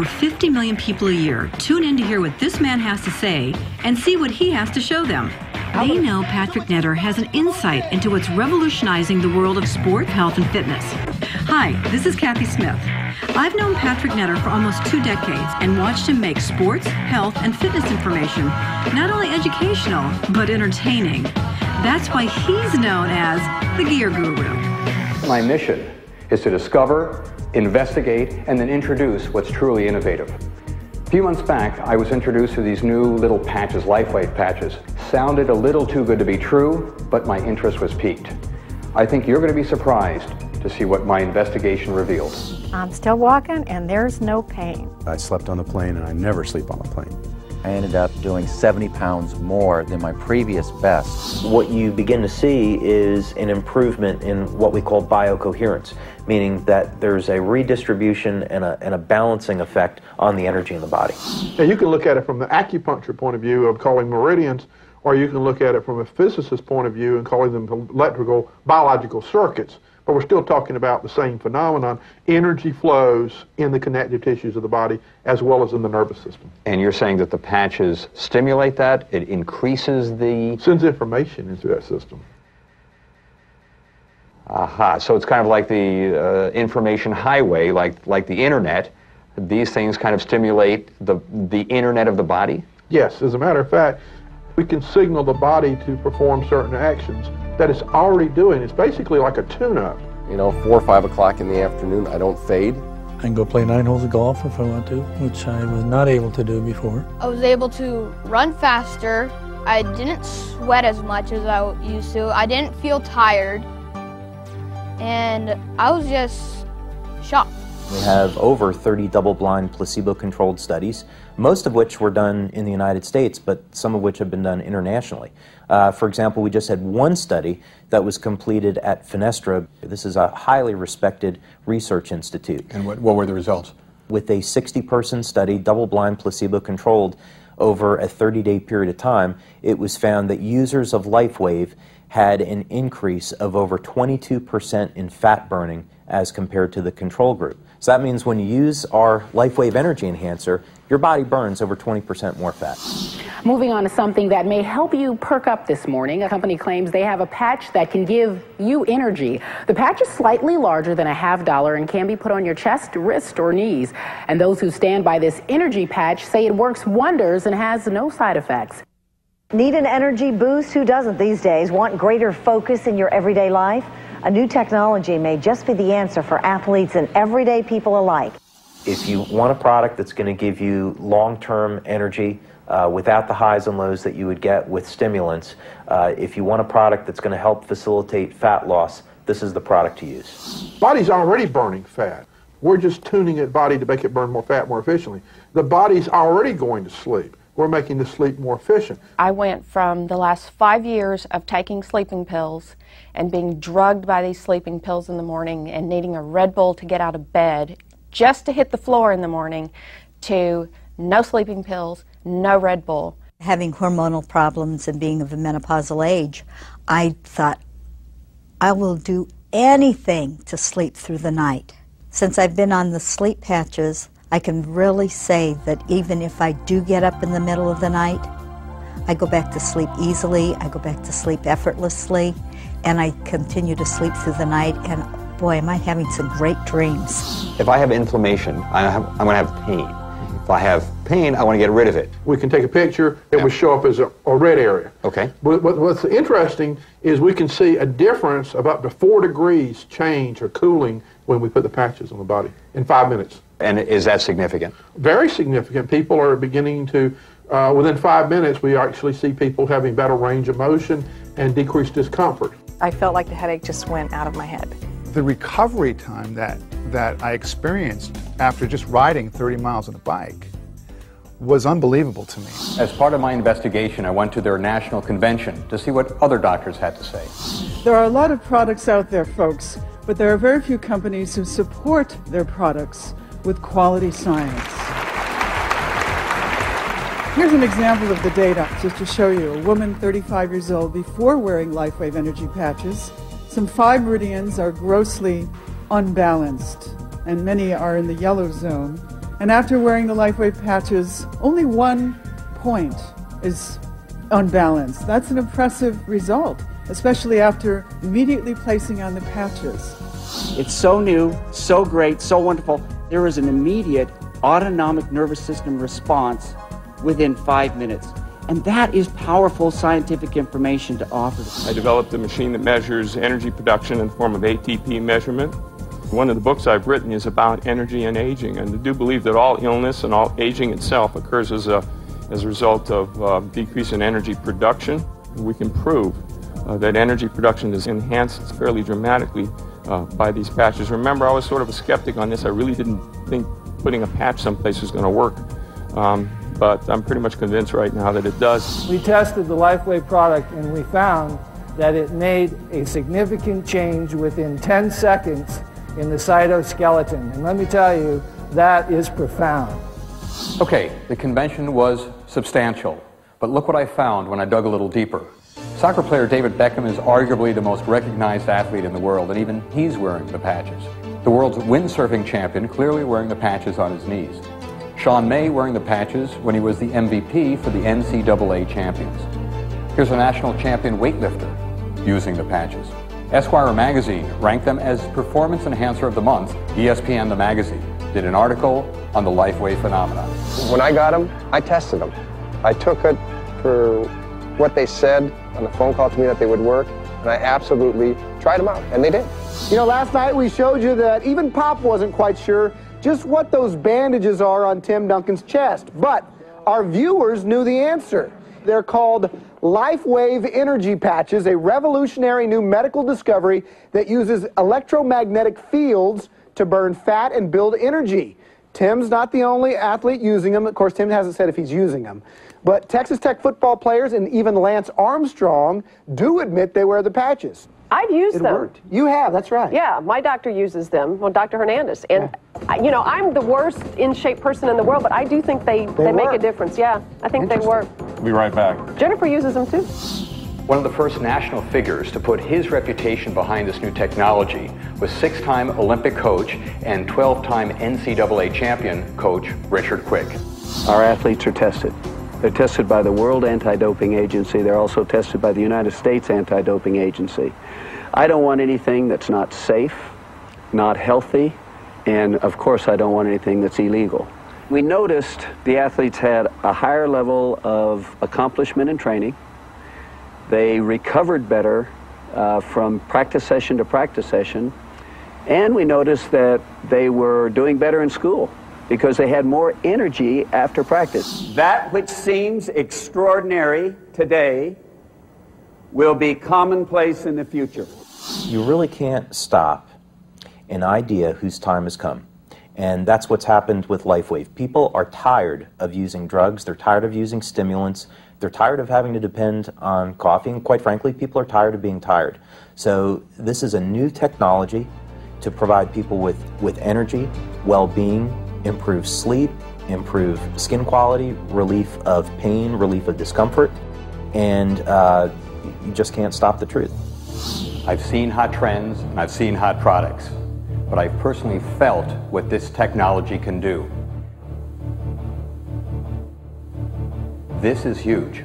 over 50 million people a year tune in to hear what this man has to say and see what he has to show them. They know Patrick Netter has an insight into what's revolutionizing the world of sport, health, and fitness. Hi, this is Kathy Smith. I've known Patrick Netter for almost 2 decades and watched him make sports, health, and fitness information not only educational, but entertaining. That's why he's known as the Gear Guru. My mission is to discover, investigate, and then introduce what's truly innovative. A few months back, I was introduced to these new little patches, Lifewave patches. Sounded a little too good to be true, but my interest was piqued. I think you're going to be surprised to see what my investigation reveals. I'm still walking and there's no pain. I slept on the plane and I never sleep on the plane. I ended up doing 70 pounds more than my previous best. What you begin to see is an improvement in what we call biocoherence, meaning that there's a redistribution and a balancing effect on the energy in the body. Now you can look at it from the acupuncture point of view of calling meridians, or you can look at it from a physicist's point of view and calling them electrical, biological circuits. But we're still talking about the same phenomenon. Energy flows in the connective tissues of the body as well as in the nervous system. And you're saying that the patches stimulate that? It increases the... Sends information into that system. Aha, so it's kind of like the information highway, like the internet. These things kind of stimulate the internet of the body? Yes, as a matter of fact, we can signal the body to perform certain actions that it's already doing. It's basically like a tune-up. You know, 4 or 5 o'clock in the afternoon, I don't fade. I can go play 9 holes of golf if I want to, which I was not able to do before. I was able to run faster. I didn't sweat as much as I used to. I didn't feel tired. And I was just shocked. We have over 30 double-blind placebo-controlled studies, most of which were done in the United States, but some of which have been done internationally. For example, we just had one study that was completed at Fenestra. This is a highly respected research institute. And what were the results? With a 60-person study, double-blind placebo-controlled, over a 30-day period of time, it was found that users of Lifewave had an increase of over 22% in fat burning as compared to the control group. So that means when you use our Lifewave Energy Enhancer, your body burns over 20% more fat. Moving on to something that may help you perk up this morning. A company claims they have a patch that can give you energy. The patch is slightly larger than a $50 and can be put on your chest, wrist, or knees. And those who stand by this energy patch say it works wonders and has no side effects. Need an energy boost? Who doesn't these days? Want greater focus in your everyday life? A new technology may just be the answer for athletes and everyday people alike. If you want a product that's going to give you long-term energy without the highs and lows that you would get with stimulants, if you want a product that's going to help facilitate fat loss, this is the product to use. Body's already burning fat. We're just tuning the body to make it burn more fat more efficiently. The body's already going to sleep. We're making the sleep more efficient. I went from the last 5 years of taking sleeping pills and being drugged by these sleeping pills in the morning and needing a Red Bull to get out of bed just to hit the floor in the morning to no sleeping pills, no Red Bull. Having hormonal problems and being of a menopausal age, I thought, I will do anything to sleep through the night. Since I've been on the sleep patches, I can really say that even if I do get up in the middle of the night, I go back to sleep easily, I go back to sleep effortlessly, and I continue to sleep through the night, and boy, am I having some great dreams. If I have inflammation, I'm going to have pain. If I have pain, I want to get rid of it. We can take a picture, it will show up as a red area. Okay. But what's interesting is we can see a difference of up to 4 degrees change or cooling when we put the patches on the body in 5 minutes. And is that significant? Very significant. People are beginning to, within 5 minutes, we actually see people having better range of motion and decreased discomfort. I felt like the headache just went out of my head. The recovery time that I experienced after just riding 30 miles on a bike was unbelievable to me. As part of my investigation, I went to their national convention to see what other doctors had to say. There are a lot of products out there, folks, but there are very few companies who support their products with quality science. Here's an example of the data, just to show you. A woman 35 years old before wearing Lifewave energy patches. Some 5 meridians are grossly unbalanced, and many are in the yellow zone. And after wearing the Lifewave patches, only 1 point is unbalanced. That's an impressive result, especially after immediately placing on the patches. It's so new, so great, so wonderful. There is an immediate autonomic nervous system response within 5 minutes. And that is powerful scientific information to offer. I developed a machine that measures energy production in the form of ATP measurement. One of the books I've written is about energy and aging, and I do believe that all illness and all aging itself occurs as a result of decrease in energy production. We can prove that energy production is enhanced fairly dramatically by these patches. Remember, I was sort of a skeptic on this. I really didn't think putting a patch someplace was going to work. But I'm pretty much convinced right now that it does. We tested the Lifewave product and we found that it made a significant change within 10 seconds in the cytoskeleton. And let me tell you, that is profound. Okay, the convention was substantial, but look what I found when I dug a little deeper. Soccer player David Beckham is arguably the most recognized athlete in the world, and even he's wearing the patches. The world's windsurfing champion clearly wearing the patches on his knees. Sean May wearing the patches when he was the MVP for the NCAA champions. Here's a national champion weightlifter using the patches. Esquire magazine ranked them as Performance Enhancer of the Month. ESPN, the magazine, did an article on the Lifewave phenomenon. When I got them, I tested them. I took it for what they said on the phone call to me that they would work, and I absolutely tried them out, and they did. You know, last night we showed you that even Pop wasn't quite sure just what those bandages are on Tim Duncan's chest, but our viewers knew the answer. They're called Lifewave energy patches, a revolutionary new medical discovery that uses electromagnetic fields to burn fat and build energy. Tim's not the only athlete using them. Of course, Tim hasn't said if he's using them. But Texas Tech football players and even Lance Armstrong do admit they wear the patches. I've used them. Worked. You have, that's right. Yeah, my doctor uses them, well, Dr. Hernandez. And, you know, I'm the worst in-shape person in the world, but I do think they make a difference. Yeah, I think they work. We'll be right back. Jennifer uses them too. One of the first national figures to put his reputation behind this new technology was 6-time Olympic coach and 12-time NCAA champion coach Richard Quick. Our athletes are tested. They're tested by the World Anti-Doping Agency. They're also tested by the United States Anti-Doping Agency. I don't want anything that's not safe, not healthy, and of course I don't want anything that's illegal. We noticed the athletes had a higher level of accomplishment in training. They recovered better from practice session to practice session, and we noticed that they were doing better in school because they had more energy after practice. That which seems extraordinary today will be commonplace in the future. You really can't stop an idea whose time has come. And that's what's happened with Lifewave. People are tired of using drugs. They're tired of using stimulants. They're tired of having to depend on coffee. And quite frankly, people are tired of being tired. So this is a new technology to provide people with energy, well-being, improved sleep, improved skin quality, relief of pain, relief of discomfort. And you just can't stop the truth. I've seen hot trends and I've seen hot products, but I've personally felt what this technology can do. This is huge.